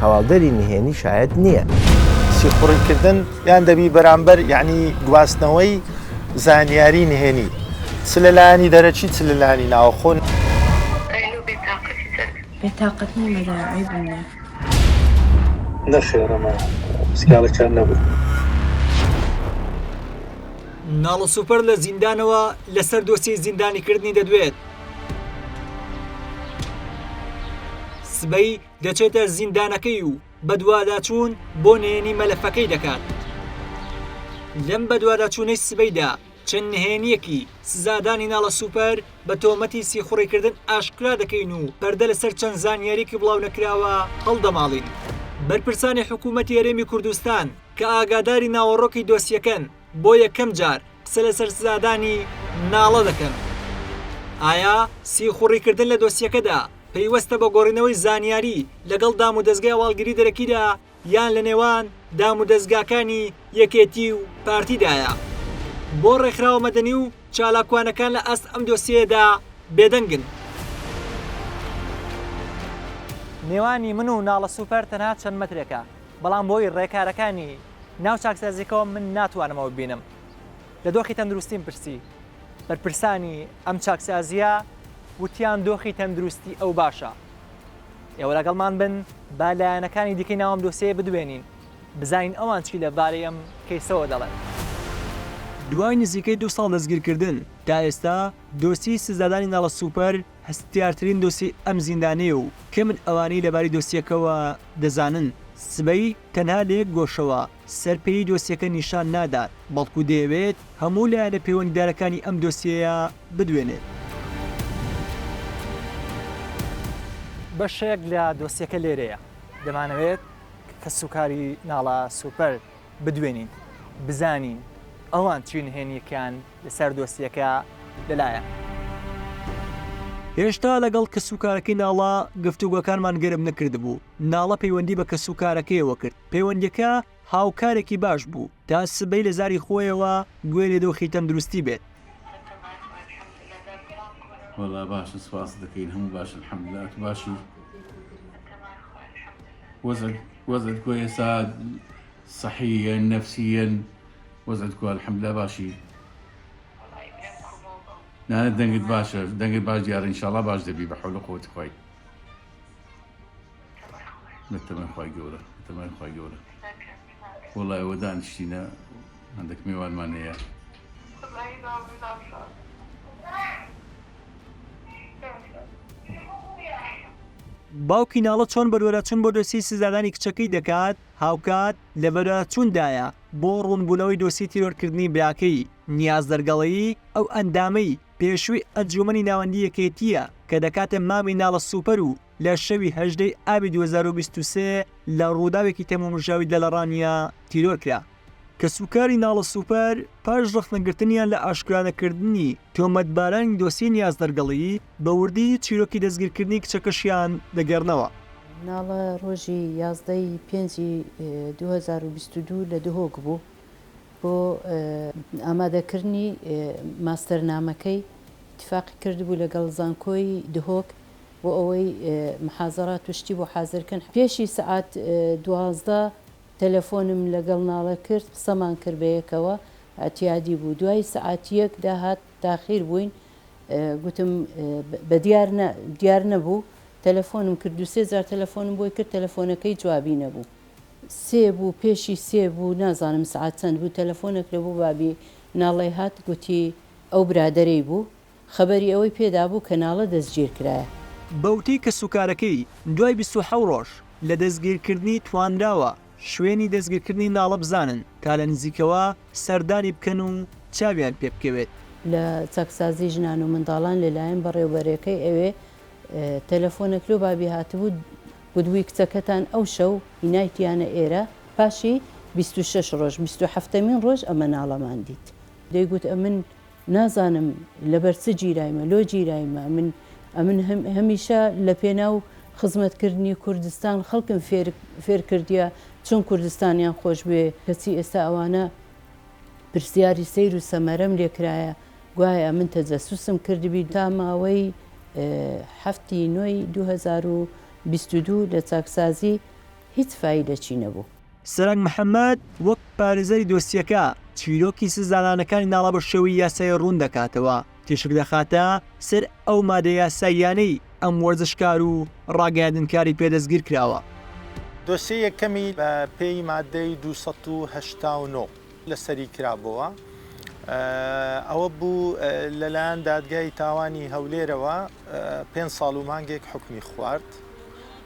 هەواڵدەری نهێنی شاید نییە. سیخوڕیکردن یان دەبی بەرامبەر یعنی گواستنەوەی زانیاری نهێنی چ لەلایەنی دەرەچی چ لەلایەنی ناوخۆن. بێتاقەت نەمەداعی بوونە نەخێرەمە سکاڵێکیان نەبوو. ناڵە سوپەر لە زیندانەوە لەسەر دۆسی زیندانیکردنی دەدوێت. سبەی دەچێتە زیندانەکەی و بەدواداچوون بۆ نهێنی مەلەفەکەی دەکات. لەم بەدواداچوونەی سبەیدا چەند نهێنیەکی سزادانی ناڵە سوپەر بە تۆمەتی سیخوڕیکردن ئاشکرا دەکەین و پەردە لەسەر چەند زانیاریکی بڵاو نەکراوە هەڵدەماڵین. بەرپرسانی حکوومەتی هەرێمی کوردستان کە ئاگاداری ناوەڕۆکی دۆسیەکەن بۆ یەکەم جار قسە لەسەر سزادانی ناڵە دەکەن. ئایا سیخوڕیکردن لە دۆسیەکەدا پەیوەستە بە گۆڕینەوەی زانیاری لەگەڵ دام و دەستگای هەواڵگیری دەرەکیدا یان لە نێوان دام و دەستگاکانی یەکێتی و پارتیدایە؟ بۆ ڕێکخراوە مەدەنی و چالاکوانەکان لە ئەست ئەم دۆسیەدا بێدەنگن. نێوانی من و ناڵە سوپەر تەنها چەند مەترێکە، بەڵام بۆی ڕێکارەکانی ناو چاکسازیەکەەوە من ناتوانمەوە ببینم. لە دۆخی تەندروستیم پرسی، بەرپرسانی ئەم چاکسازیە وتیان دۆخی تەندروستی ئەو باشە. ئێوە لەگەڵمان بن با لایەنەکانی دیکەی ناوام دۆسیە بدوێنین، بزانین ئەوان چی لەبارەی ئەم کەیسەوە دەڵێن. دوای نزیکەی 2 ساڵ دەستگیرکردن تا ئێستا دۆسی سزادانی ناڵە سوپەر هەستیارترین دۆسی ئەم زیندانەیە و کە من ئەوانەی لەباری دۆسیەکەەوە دەزانن. سبەی تەنها لە یەک گۆشەوە سەرپێی دۆسیەکە نیشان نادات، بەڵکو دەیەوێت هەموو لایەنە پەیوەندیدارەکانی ئەم دۆسیەیە بدوێنێت. بەشێک لە دۆسیەکە لێرەیە، دەمانەوێت کە سوکاری ناڵە سوپەر بدوێنین، بزانین ئەوان چی نهێنیەکان لەسەر دۆسیەکە لەلایە. هێشتا لەگەڵ کە سوکارەکەی ناڵە گفتوگۆکانمان گەرم نەکردبوو. ناڵە پەیوەندی بە کە سوکارەکەیەوە کرد. پەیوەندیەکە هاوکارێکی باش بوو تا سبەی لە زاری خۆیەوە گوێ لێ دۆخی تەندروستی بێت. والله باش سپاس دەکەین هەموو باش الحەمدولله باشی وەزعت کۆ ئێستا صحیە نەفسیەن وەزعت کۆ الحەمدولله باشی نانە دەنگت باشە دەنگت باش دیارە ئینشاءالله باش دەبی بە حەول و قووەتی خوای بەتەمەن خوای گەورە بەتەمەن خوای گەورە وەڵای ئەوە دانیشتینە هەندێک میوانمان هەیە. باوکی ناڵە چۆن بەدواداچوون بۆ دۆسی سزادانی کچەکەی دەکات، هاوکات لە بەدواداچووندایە بۆ ڕوونبوونەوەی دۆسی تیرۆرکردنی براکەی. نیاز دەرگەڵەیی ئەو ئەندامەی پێشووی ئەنجومەنی ناوەندی یەکێتیە کە دەکاتە مامی ناڵە سوپەر و لە شەوی 18 ئابی 2023 لە ڕووداوێکی تەمەمژاوی دەلەڕانیە تیرۆر کرا. کە سوکاری ناڵە سوپەر پاش ڕەخنەگرتنیان لە ئاشکرانەکردنی تۆمەتبارانی دۆسی نیاز دەرگەڵەیی بە وردی چیرۆکی دەستگیرکردنی کچەکەشیان دەگەڕنەوە. ناڵە ڕۆژی 11 پێنجی 2022 لە دهۆک بوو بۆ ئامادەکردنی ماستەرنامەکەی اتفاقی کردبوو لەگەڵ زانکۆی دهۆک بۆ ئەوەی محازەرات توشتی بۆ حازرکردن. پێشی سعات 12 تەلەفۆنم لەگەڵ ناڵە کرد، قسەمان کرد بەیەکەوە ئەتیادی بوو. دوای سعاتیەک داهات تاخیر بووین، گوتم بە دیار نەبوو، تەلەفۆنم کرد 3,000 تەلەفۆنم بۆی کرد، تەلەفۆنەکەی جوابی نەبوو. 3 بوو پێشی 3 بوو نازانم سعات چەند بوو، تەلەفۆنێک لە بوو بابی ناڵی هات گوتی ئەو برادەرەی بوو، خەبەری ئەوەی پێدا بوو کە ناڵە دەستگیر کرایە. بەوتی کە سوکارەکەی دوای 27 ڕۆژ لە دەستگیرکردنی توانراوە شوێنی دەستگیرکردنی ناڵە بزانن تا لە نزیکەوە سەردانی بکەن و چاویان پێ بکەوێت. لە چاکسازی ژنان و منداڵان لەلایەن بەڕێوەبەرەکەی ئەوێ تەلەفۆنێک لۆ بابی هاتبوو گودووی کچەکەتان ئەو شەو هینایتیانە ئێرە، پاشی 26 ڕۆژ 27مین ڕۆژ ئەمە ناڵەمان دیت. دەیگوت ئەمن نازانم لەبەر چ جیرایمە لۆ جیرایمە، ئەمن هەمیشە لە پێناو خزمەتکردنی کوردستان خەڵکم فێر کردیە چۆن کوردستانیان خۆش بێ، کەچی ئێستا ئەوانە پرسیاری سیر و سەمەرەم لێکرایە، گوایە من تەجەسوسم کردبی تا ماوەی 7 نوێی 2022 لە چاکسازی هیچ فایدەچی نەبوو. سەرنگ محەممەد وەک پارێزەری دۆستیەکە چیرۆکی سزانانەکانی ناڵە بە شێوەی یاسای ڕوون دەکاتەوە تێشک دەخاتە سەر ئەو مادە یاساییانەی ئەم وەرزشکار و ڕاگەیاندنکاری پێدەستگیر کراوە. دۆسیە یەکەمی بە پێی مادەی 289 لەسەری کرابەوە. ئەوە بوو لەلایەن دادگای تاوانی هەولێرەوە 5 ساڵ و مانگێک حکمی خوارد،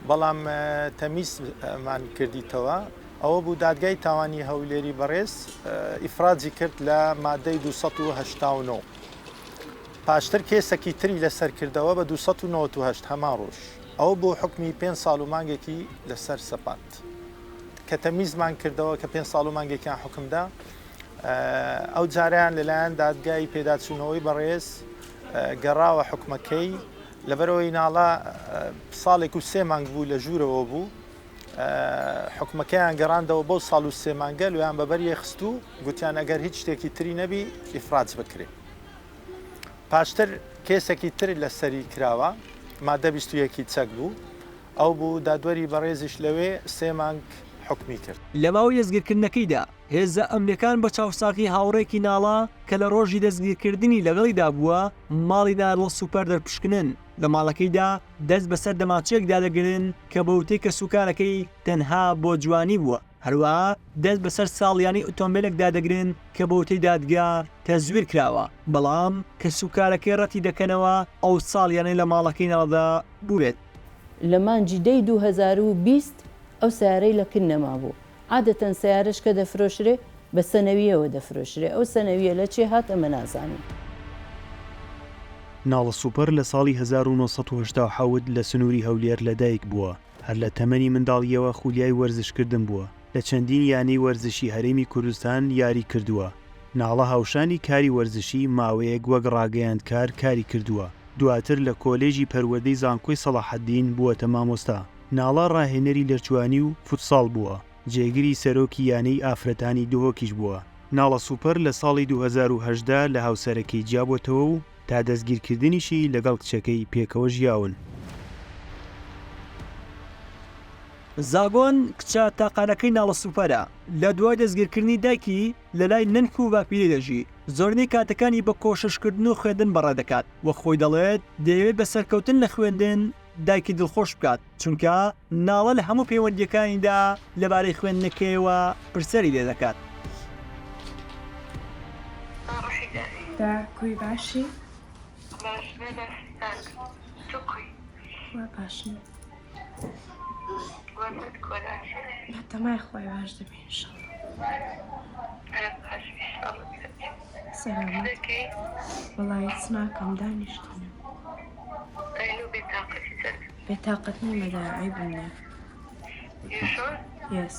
بەڵام تەمیزمان کردیتەوە. ئەوە بوو دادگای تاوانی هەولێری بەڕێز ئیفرازی کرد لە مادەی 289. پاشتر کێسێکی تری لەسەر کردەوە بە 298 هەمان ڕۆژ. ئەو بۆ حکمی 5 ساڵ و مانگێکی لەسەر سەپات کە تەمیزمان کردەوە کە 5 ساڵ و مانگێکیان حکمدا. ئەو جاریان لەلایەن دادگای پێداچوونەوەی بەڕێز گەڕاوە حکومەکەی لەبەرەوەی ناڵە ساڵێک و 3 مانگ بوو لە ژوورەوە بوو. حکومەکەیان گەڕاندەوە بۆ ساڵ و 3 مانگە لۆیان بەبەریە خست و گوتیان ئەگەر هیچ شتێکی تری نەبی ئیفراج بکرێ. پاشتر کێسێکی تر لەسەری کراوە مادە 21 چەک بوو، ئەو بوو دادوەری بەڕێزیش لەوێ 3 مانگ حکمی کرد. لە ماوەی دەستگیرکردنەکەیدا هێزە ئەمریکان بە چاوساقی هاوڕێکی ناڵە کە لە ڕۆژی دەستگیرکردنی لەگەڵیدا بووە ماڵی نارڵ سوپەر دەرپشکنن. لە ماڵەکەیدا دەست بەسەر دەماچێکدا دەگرن کە بەوتەی کە سوکارەکەی تەنها بۆ جوانی بووە. هەروەها دەست بەسەر ساڵیانی ئۆتۆمبیلێکدا دەگرن کە بەوتەی دادگا تەزویر کراوە، بەڵام کە سوکارەکەی ڕەتی دەکەنەوە ئەو ساڵیانەی لە ماڵەکەی ناڵدا بوێت. لە مانجی دەی 2020 ئەو سیارەی لە کن نەما بوو. عادەتەن سیارەش کە دەفرۆشرێ بە سەنەویەوە دەفرۆشرێ، ئەو سەنەویە لە چێ هات ئەمە نازانین. ناڵە سوپەر لە ساڵی 1970 لە سنووری هەولێر لەدایک بووە. هەر لە تەمەنی منداڵیەوە خولیای وەرزشکردن بووە. لە چەندین یانەی وەرزشی هەرێمی کوردستان یاری کردووە. ناڵە هاوشانی کاری وەرزشی ماوەیەک وەک ڕاگەیاندکار کاری کردووە. دواتر لە کۆلێژی پەروەردەی زانکۆی سەلاحەددین بووەتە مامۆستا. ناڵە ڕاهێنەری لەرچوانی و فوتساڵ بووە. جێگیری سەرۆکی یانەی ئافرەتانی دهۆکیش بووە. ناڵە سوپەر لە ساڵی 2018 لە هاوسەرەکەی جیابۆتەوە و تا دەستگیرکردنیشی لەگەڵ کچەکەی پێکەوە ژیاون. زاگۆن کچە تاقانەکەی ناڵە سوپەرە لە دوای دەستگیرکردنی دایکی لە لای ننک و باپیری دەژی. زۆرنەی کاتەکانی بە کۆششکردن و خوێندن بەڕێ دەکات وە خۆی دەڵێت دەیەوێت بە سەرکەوتن لە خوێندن دایکی دڵخۆش بکات، چونکە ناڵە لە هەموو پەیوەندیەکانیدا لەبارەی خوێندنەکەیەوە پرسەری لێ دەکات. کوی باشی؟ باشی تەمای خۆی باش دەبێ سەلامەت. وەڵای هیچ ناکەم دانیشتنە بێتاقەت نیمەدا عیبم نییە. Yes.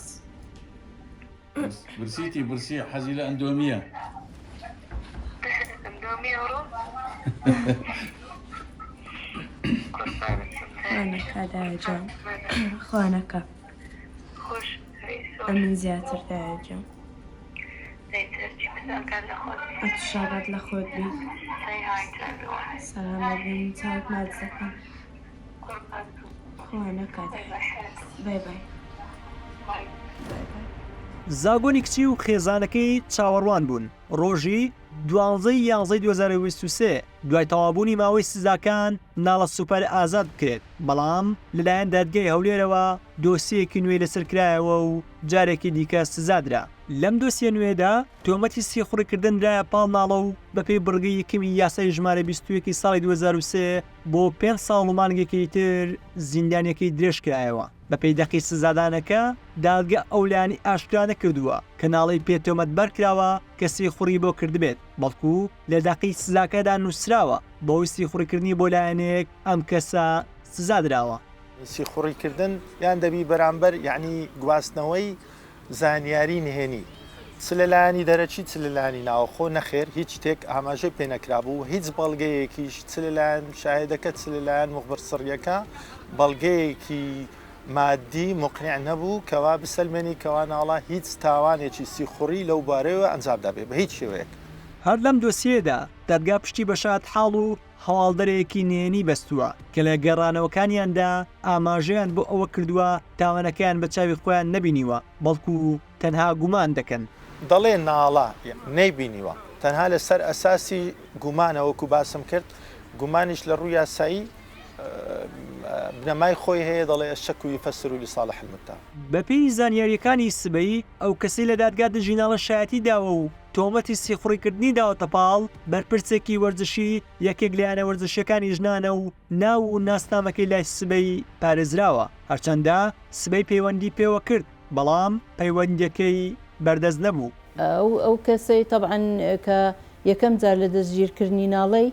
برسي حەزی لە ئەندۆمیە. خوانەکە دایجان خوانەکە ئەمن زیاتر دایجان ئەتشابەت لە خۆت بی سەلامەت بین چاوت ماز دەکەم خوانەکە بای بای. زاگۆنی کچی و خێزانەکەی چاوەڕوان بوون. ڕۆژی 12/11/2023 دوای تەوابوونی ماوەی سزاکان ناڵە سوپەر ئازاد بکرێت، بەڵام لەلایەن دادگای هەولێرەوە دۆسیەکی نوێی لەسەرکرایەوە و جارێکی دیکە سزادرا. لەم دۆسیە نوێدا تۆمەتی سیخوڕیکردن درایە پاڵ ناڵە و بەپێی بڕگەی یەکەمی یاسای ژمارە 21 ساڵی 2023 بۆ 5 ساڵ و مانگێکی تر زیندانیەکەی درێژ کرایەوە. بەپێی دەقی سزادانەکە دادگا ئەولانی ئاشکرا نەکردووە کە ناڵەی پێتۆمەت بەرکراوە کە سیخوڕی بۆ کردبێت، بەڵکو لە دەقی سزاکەدا نووسراوە بەهۆی سیخوڕیکردنی بۆ لایەنێک ئەم کەسە سزادراوە. سیخوڕیکردن یان دەبی بەرامبەر یعنی گواستنەوەی زانیاری نهێنی چ لەلایەنی دەرەچی چ لەلایەنی ناوخۆ نەخێر هیچ شتێک ئاماژە پێ نەکرابوو، هیچ بەڵگەیەکیش چ لەلایەن شاهێدەکە چ لەلایەن مخبەر سڕیەکە بەڵگەیەکی مادی مقنع نەبوو کەوا بسەلمێنی کەوا ناڵە هیچ تاوانێکی سیخوڕی لەو بارەوە ئەنجامدا بێ بە هیچ شێوەیەک. هەر لەم دۆسیەدا دادگا پشتی بە شاد حاڵ و هەواڵدەرێکی نهێنی بەستووە کە لە گەڕانەوەکانیاندا ئاماژەیان بۆ ئەوە کردووە تاوانەکەیان بە چاوی خۆیان نەبینیوە بەڵکو تەنها گومان دەکەن. دەڵێ ناڵە نەیبینیوە تەنها لەسەر ئەساسی گومانەوەکو باسم کرد گومانیش لە ڕووی یاسایی بنەمای خۆی هەیە دەڵێ ئەشەک و یفەسر و لصالح المتهم. بەپێی زانیاریەکانی سبەی ئەو کەسەی لە دادگا دژیناڵە شایەتی داوە و تۆمەتی سیخوڕیکردنی داوەتە پاڵ بەرپرسێکی وەرزشی یەکێک لایەنە وەرزشەکانی ژنانە و ناو و ناسنامەکەی لای سبەی پارێزراوە هەرچەندە سبەی پەیوەندی پێوە کرد بەڵام پەیوەندیەکەی بەردەست نەبوو. ئەو کەسەی طبعاً کە یەکەم جار لە دەستگیرکردنی ناڵەی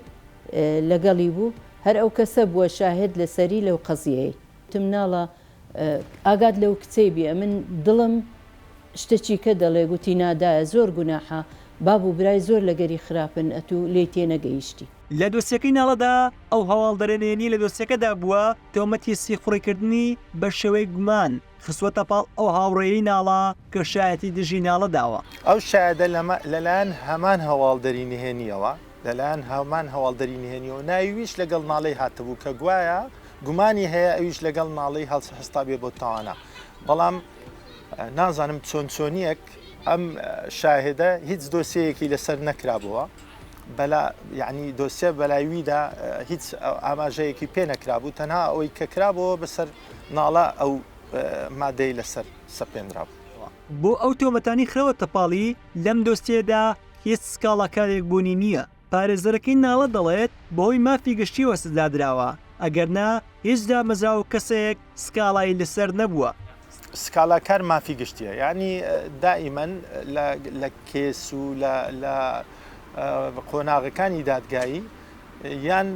لەگەڵی بوو هەر ئەو کەسە بووە شاهد لەسەری لەو قەزیەی تم ناڵە ئاگات لەو کچەی بێ من دڵم شتێکی کە دەڵێ گوتی نادایە زۆر گوناحە بابوو برای زۆر لەگەری خراپن ئەتوو لێ تێنەگەیشتی. لە دۆسیەکەی ناڵەدا ئەو هەواڵدەرێنێنی لە دۆسیەکەدا بووە تۆمەتی سیخوڕیکردنی بە شێوەی گومان خسوەتە پاڵ ئەو هاوڕێی ناڵە کە شایەتی دژی ناڵە داوە. ئەو شایەدە لەلایەن هەمان هەواڵدەری نهێنیەوە لەلایەن هەمان هەواڵدەری نهێنیەوە ناویش لەگەڵ ناڵەی هاتبوو کە گوایە گومانی هەیە ئەویش لەگەڵ ناڵەی هەستا بێ بۆ تاوانە بەڵام نازانم چۆنچۆنیەک ئەم شاهدە هیچ دۆسیەیەکی لەسەر نەکرابووە بەلا یعنی دۆسیە بەلایویدا هیچ ئاماژەیەکی پێ نەکرابوو تەنها ئەوەی کە کرابەوە بەسەر ناڵە ئەو مادەی لەسەر سەپێنرابوو. بۆ ئەو تۆمەتانی خرەوە تەپاڵی لەم دۆستێدا هیچ سکاڵاکارێک بوونی نییە. پارێزەرەکەی ناڵە دەڵێت بەهۆی مافی گشتیوە سزادراوە ئەگەرنا هیچ دامەزراوە کەسێک سکاڵایی لەسەر نەبووە. سکاڵاکار مافی گشتیە یعنی دائیمەن لە کێس و لە قۆناغەکانی دادگایی یان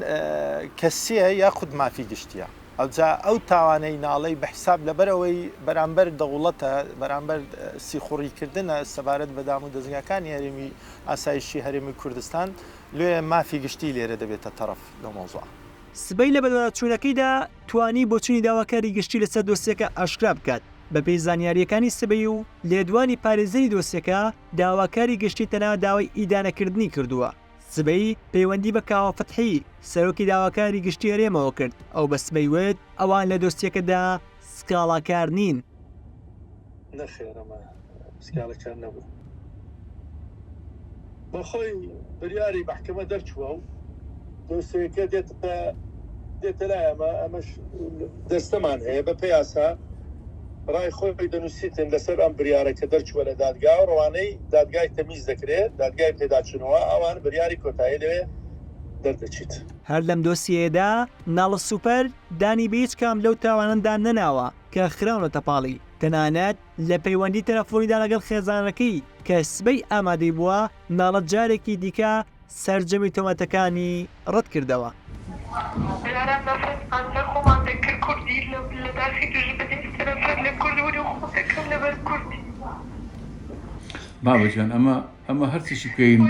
کەسیە یاخود مافی گشتیە ئەوجا ئەو تاوانەی ناڵەی بەحساب لەبەرەوەی بەرامبەر دەوڵەتە بەرامبەر سیخوڕیکردنە سەبارەت بەدام و دەستگاکانی هەرێمی ئاسایشی هەرێمی کوردستان لێ مافی گشتی لێرە دەبێتە تەرەف لە مۆزوع. سبەی لە بەدواداچوونەکەیدا توانی بۆچوونی داواکاری گشتی لەسەر دۆسیەکە ئاشکرا بکات بەپێی زانیاریەکانی سبەی و لێدوانی پارێزەری دۆسیەکە داواکاری گشتی تەنها داوای ئیدانەکردنی کردووە. سبەی پەیوەندی بە کاوە فتحی سەرۆکی داواکاری گشتی هەرێمەوە کرد ئەو بە سبەی وێت ئەوان لە دۆستیەکەدا سکاڵاکار نین. نەخێرەمە سکاڵەکار نەبوو بەخۆی بریاری محکەمە دەرچووە و دۆسیەکە دێتە لای ئەمەش دەستەمان هەیە بە پێیاسا ڕای خۆی دەنووسیتن لەسەر ئەم بریارەکە دەرچووە لە دادگا و ڕوانەی دادگای تەمیز دەکرێت دادگای پێداچنەوە ئەوان بریاری کۆتایی لەوێ دەردەچیت. هەر لەم دۆسیەیەدا ناڵە سوپەر دانی بە هیچ کام لەو تاوانەندا نەناوە کە خراونە تەپاڵی تەنانەت لە پەیوەندی تەلەفۆنیدا لەگەڵ خێزانەکەی کە سبەی ئامادەی بووە ناڵە جارێکی دیکە سەرجەمی تۆمەتەکانی ڕەت کردەوە. بابەجان ئەمە هەرچیشی بکەین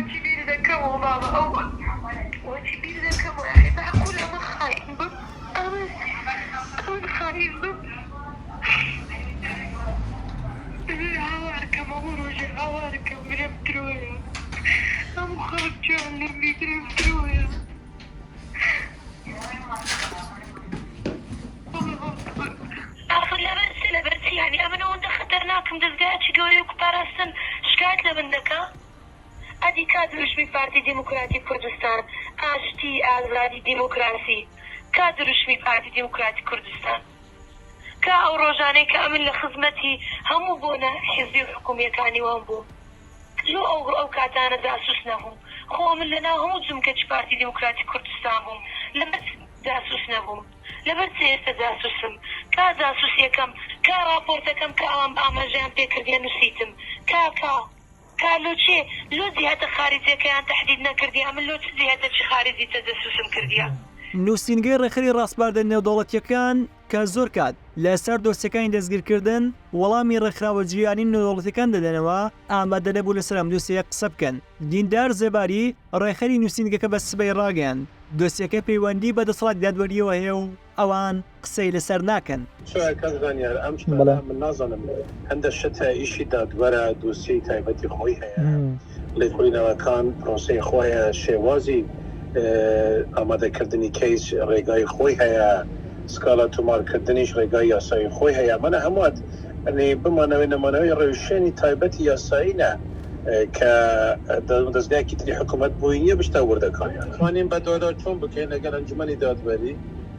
يعني أنا وأنت خطرناكم دزقاتش قوي وكبارسن شكايت لبندكا أدي كادرش في بارتي ديمقراطي كردستان أشتي أغلادي ديمقراسي كادرش في بارتي ديمقراطي كردستان كا أو روجاني كأمن لخدمتي هم بونا حزبي الحكومية كاني وهم بو لو أو كاتانا داسوسناهم خو من لنا هم زمكتش بارتي ديمقراطي كردستان هم لما داسوسناهم لبر سياسة داسوسم كا داسوس يكم كا راپۆرتەکەم کە ئەوان ئاماژەیان پێکردیان نووسیتم کا لۆ چێ لۆ جیهەتە خارجیەکەیان تەحدید نەکردیان من لۆ چ جیهەتەکی خارجی تەدەسوسم کردیان. نووسینگەی ڕێخەری ڕاستباردە نێودەوڵەتیەکان کە زۆر کات لەسەر دۆستەکانی دەستگیرکردن وەڵامی ڕێکخراوە جیهانی نێودەوڵەتیەکان دەدەنەوە ئامادە نەبوو لەسەر ئەم دۆسیە قسە بکەن. دیندار زێباری ڕێخەری نووسینگەکە بە سبەی ڕاگەیاند دۆسیەکە پەیوەندی بە دەسەڵاتی دادوەریەوە هەیە و ئەوان قسەی لەسەر ناکەن. زانیار ئەم من نازانم هەندە شتە ئیشی دادوەرە دۆسیەی تایبەتی خۆی هەیە لێکۆڵینەوەکان پرۆسەی خۆیە شێوازی ئامادەکردنی کەیس ڕێگای خۆی هەیە سکالا تۆمارکردنیش ڕێگای یاسایی خۆی هەیە منە هەمووات بمانەوەی نەمانەوەی ڕێوشێنی تایبەتی یاساییە کە دەستگایەکی تری حکوومەت بۆی نییە بشتە وردەکانیان توانین بە دووادار چۆن بکەین لەگەڵ ئەنجومەنی دادوەری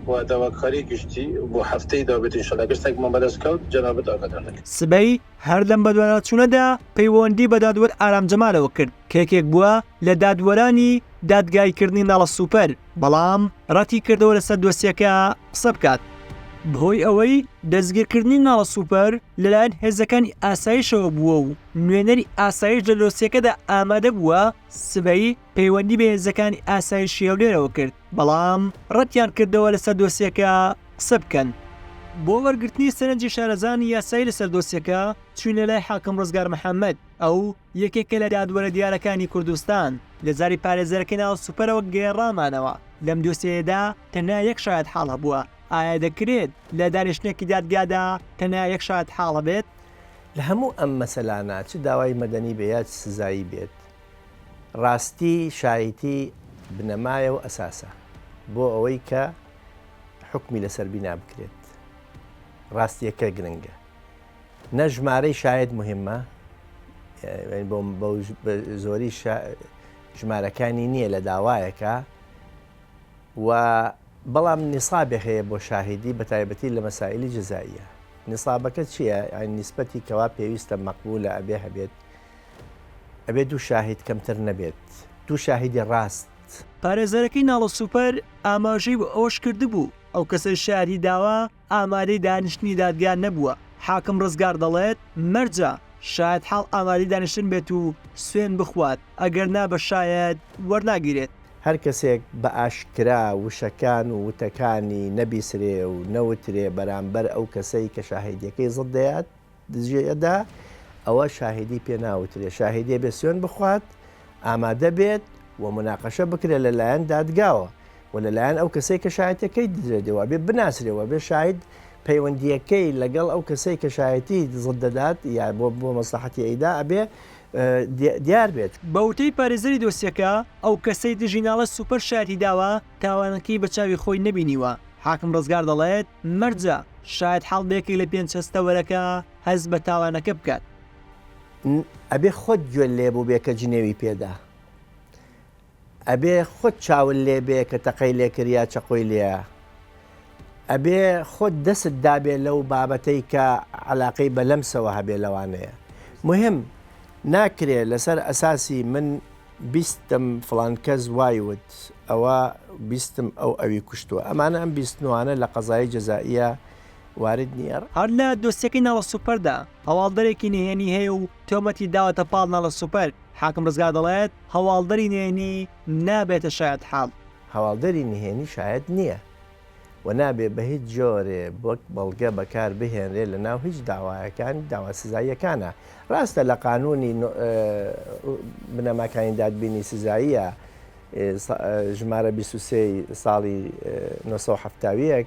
و داواکاری گشتی بۆ هەفتەی دابێت ئینشەڵا گشتێکمان بەدەستکەوت جەنابەت ئاگادار دەکەین. سبەی هەر لەم بەدواداچوونەدا پەیوەندی بە دادوەر ئارام جەمالەوە کرد کە یەکێک بووە لە دادوەرانی دادگایکردنی ناڵە سوپەر بەڵام ڕەتی کردەوە لەسەر دۆسیەکە قسە بکات. بەهۆی ئەوەی دەستگیرکردنی ناڵە سوپەر لەلایەن هێزەکانی ئاسایشەوە بووە و نوێنەری ئاسایش لە دۆسیەکەدا ئامادە بووە سبەی پەیوەندی بە هێزەکانی ئاسایشی هەولێرەوە کرد بەڵام ڕەتیان کردەوە لەسەر دۆسیەکە قسە بکەن. بۆ وەرگرتنی سەرنجی شارەزانی یاسایی لەسەر دۆسیەکە چوونە لای حاکم ڕزگار محەممەد ئەو یەکێکە لە دادوەرە دیارەکانی کوردستان لە زاری پارێزەرەکەی ناڵە سوپەرەوە گێڕامانەوە لەم دۆسیەدا تەنها یەک شایەت حاڵ هەبووە. ئایا دەکرێت لە دانیشتێکی دادگادا تەنها یەک شایەت حاڵە بێت؟ لە هەموو ئەم مەسەلانە چ داوای مەدەنی بێ یا سزایی بێت ڕاستی شایەتی بنەمایە و ئەساسە بۆ ئەوەی کە حکمی لەسەر بینا بکرێت. ڕاستیەکە گرنگە نە ژمارەی شاید مهمە بۆ زۆری ژمارەکانی نییە لە داوایەکە و بەڵام نیسابێ هەیە بۆ شاهدی بە تایبەتی لە مەسائلی جزائیە. نیسابەکە چییە؟ نیسبەتی کەوا پێویستە مەقبولە ئەبێ هەبێت ئەبێ دوو شاهید کەمتر نەبێت دوو شاهیدی ڕاست. پارێزەرەکەی ناڵە سوپەر ئاماژەی بۆ ئەوش کرده بوو ئەو کەسە شاری داوا ئامادەی دانیشتنی دادگا نەبووە. حاکم ڕزگار دەڵێت مەرجە شاید حاڵ ئامادەی دانیشتن بێت و سوێن بخوات ئەگەر نا بە شاید وەرناگیرێت. هەر کەسێک بە ئاشکرا وشەکان و وتەکانی نەبیسرێ و نەوترێ بەرامبەر ئەو کەسەی کە شاهیدەکەی زڵدەیات دژێدا ئەوە شاهدی پێ ناوترێ شاهدێ بێ سوێن بخوات ئامادە بێت و مناقەشە بکرێت لەلایەن دادگاوە و لەلایەن ئەو کەسەی کە شایەتەکەی دەدرێتەوە بێ بناسرێەوە بێ شاید پەیوەندیەکەی لەگەڵ ئەو کەسەی کە شایەتی زڵ دەدات یا بۆ مەسلحەتی ئەیدا ئەبێ دیار بێت. بەوتەی پارێزەری دۆسیەکە ئەو کەسەی دژی ناڵە سوپەر شایەتی داوە تاوانەکەی بە چاوی خۆی نەبینیوە. حاکم ڕزگار دەڵێت مەرجە شاید حاڵبێکی لە پێنج هەستەوەرەکە هەز بە تاوانەکە بکات. ئەبێ خۆت گوێ لێ بوو بێ کە جنێوی پێدا ئەبێ خۆت چاول لێ بێ کە تەقەی لێکریا چەقۆی لێە ئەبێ خۆت دەست دابێ لەو بابەتەی کە عەلاقەی بە لەمسەوە هەبێ لەوانەیە. مهم ناکرێت لەسەر ئەساسی من بیستم فڵان کەس وایوت ئەوە بیستم ئەو ئەوی کوشتووە ئەمانە ئەم بیستنوانە لە قەزای جەزائیە وارد نییە. هەر لە دۆستیەکەی ناڵە سوپەردا هەواڵدەرێکی نهێنی هەیە و تۆمەتی داوەتە پاڵ ناڵە سوپەر. حاکم ڕزگار دەڵێت هەواڵدەری نهێنی نابێتە شایەت حاڵ. هەواڵدەری نهێنی شایەت نییە و نابێت بە هیچ جۆرێ وەک بەڵگە بەکار بهێنرێ لە ناو هیچ داوایەکان داوا سزاییەکانە. ڕاستە لە قانونی بنەماکانی دادبینی سزاییە ژمارە 23 ساڵی 1970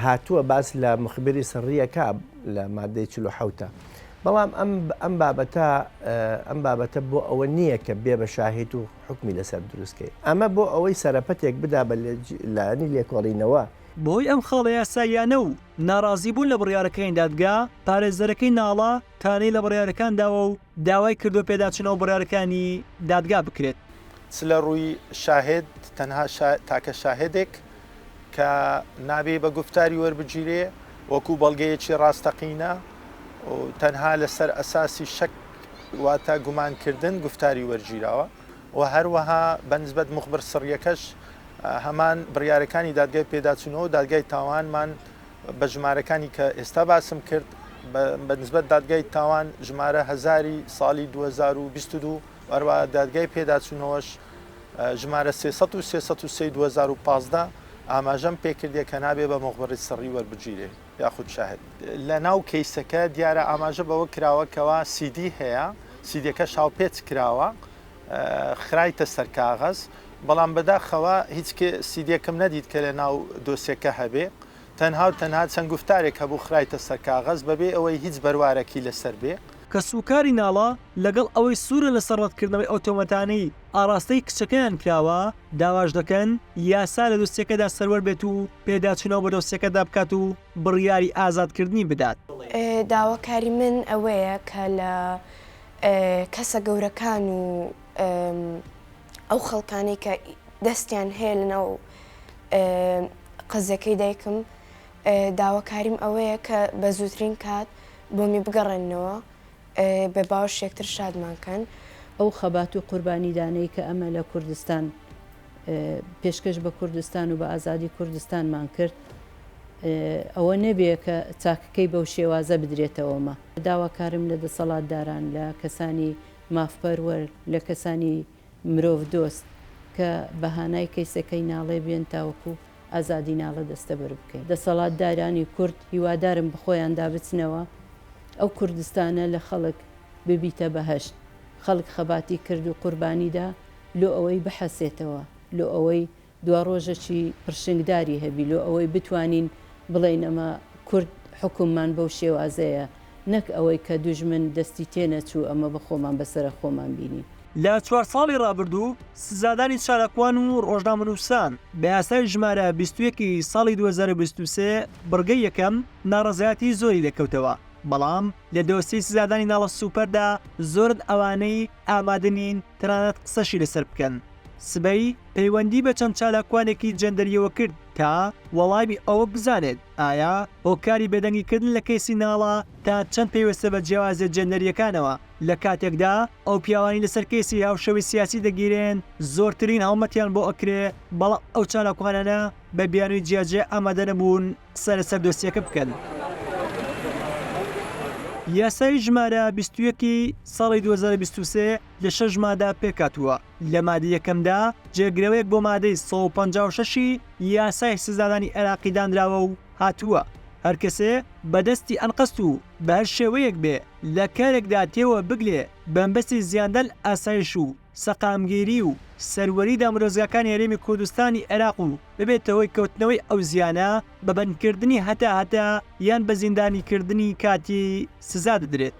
هاتووە باس لە مخبری سڕیەکە لە مادەی 47. بەڵام ئەم بابەتە بۆ ئەوە نییە کە بێ بە شاهید و حکمی لەسەر دروستکەی ئەمە بۆ ئەوەی سەرەپەتێک بدا بە لانی لێکۆڵینەوە. بۆی ئەم خاڵە یاساییانە و ناڕازی بوون لە بڕیارەکەی دادگا پارێزەرەکەی ناڵە تانەی لە بڕیارەکانداوە و داوای کردو پێداچنەوە بڕیارەکانی دادگا بکرێت. لە ڕووی شاهد تەنها تاکە شاهدێک کە نابێ بە گفتاری وەربگیرێ وەکو بەڵگەیەکی ڕاستەقینە و تەنها لەسەر ئەساسی شەک واتە گومانکردن گفتاری وەرگیراوە و هەروەها بەنسبەت مخبر سڕیەکەش هەمان بڕیارەکانی دادگای پێداچوونەوە دادگای تاوانمان بە ژمارەکانی کە ئێستا باسم کرد بەنسبەت دادگای تاوان ژمارە هەزاری ساڵی 2022 وەروە دادگای پێداچوونەوەش ژمارە 333 ئاماژەم پێکردێ کە نابێ بە مخبەری سڕی وەربگیرێ یاخود شاهد. لە ناو کەیسەکە دیارە ئاماژە بەوە کراوەکەوە سیدی هەیە سیدەکە شاوپێچ کراوە خرایتە سەر کاغەز بەڵام بەداخەوە هیچ سیدێکم نەدیت کە لە ناو دۆسیەکە هەبێ تەنها چەند گفتارێک هەبوو خرایتە سەر کاغەز بەبێ ئەوەی هیچ بەروارێکی لەسەر بێ. کە سوکاری ناڵە لەگەڵ ئەوەی سوورە لە سەرڕەتکردنەوەی ئۆتۆمەتانەی ئاراستەی کچەکەیان کراوە داواش دەکەن یاسا لە دۆستیەکەدا سەروەر بێت و پێداچنەوە بە دۆستیەکەدا بکات و بڕیاری ئازادکردنی بدات. داواکاری من ئەوەیە کە لە کەسە گەورەکان و ئەو خەڵکانی کە دەستیان هەیە لەناو قزەکەی دایکم داواکاریم ئەوەیە کە بە زووترین کات بۆمی بگەڕێنەوە بە باوەش یەکتر شادمانکەن. ئەو خەبات و قوربانیدانەی کە ئەمە لە کوردستان پێشکەش بە کوردستان و بە ئازادی کوردستانمان کرد ئەوە نەبێ کە چاکەکەی بەو شێوازە بدرێتەوەمە. داواکارم لە دەسەڵاتداران لە کەسانی مافپەروەر لە کەسانی مرۆڤ دۆست کە بەهانای کەیسەکەی ناڵێ بێن تاوەکو ئازادی ناڵە دەستە بەر بکەین. دەسەڵاتدارانی کورد هیوادارم بخۆیان دابچنەوە ئەو کوردستانە لە خەڵک ببیتە بەهەشت. خەڵک خەباتی کرد و قوربانیدا لۆ ئەوەی بحەسێتەوە، لۆ ئەوەی دوا ڕۆژەکی پرشنگداری هەبی، لۆ ئەوەی بتوانین بڵێن ئەمە کورد حکوممان بەو شێوازەیە، نەک ئەوەی کە دوژمن دەستی تێنەچوو ئەمە بە خۆمان بەسەرە خۆمان بینی. لە 4 ساڵی ڕابردوو سزادانی چالاکوان و ڕۆژنامەنووسان بە یاسای ژمارە 21 ساڵی 2023 بڕگەی یەکەم ناڕەزایەتی زۆری دەکەوتەوە. بەڵام لە دۆستی سزادانی ناڵە سوپەردا زۆرت ئەوانەی ئامادەنین تەنانەت قسەشی لەسەر بکەن. سبەی پەیوەندی بە چەند چالاکوانێکی جەندەریەوە کرد تا وەڵامی ئەوە بزانێت ئایا هۆکاری بێدەنگیکردن لە کەیسی ناڵە تا چەند پێویستە بە جیاوازە جەندەریەکانەوە لە کاتێکدا ئەو پیاوانی لەسەر کەیسی هاوشەوی سیاسی دەگیرێن زۆرترین هەڵمەتیان بۆ ئەکرێ بەڵام ئەو چالاکوانانە بە بیانووی جیاجێ ئامادە نەبوون قسە لەسەر دۆسیەکە بکەن. یاسای ژمارە 21 ساڵی 2023 لە 6 مادە پێکاتووە. لە مادە یەکەمدا جێگرەوەیەک بۆ مادەی 156 یاسای سزادانی عێراقی دانراوە و هاتووە هەر کەسێ بەدەستی ئەنقەست و بە هەر شێوەیەک بێ لە کارێکدا تێوە بگلێ بەمبەستی زیاندەل ئاسایش و سەقامگیری و سەروەری دامرۆزگاکانی هەرێمی کوردستانی عێراق و ببێتەوەی کەوتنەوەی ئەو زیانە بە بەندکردنی هەتا یان بە زیندانیکردنی کاتی سزا دەدرێت.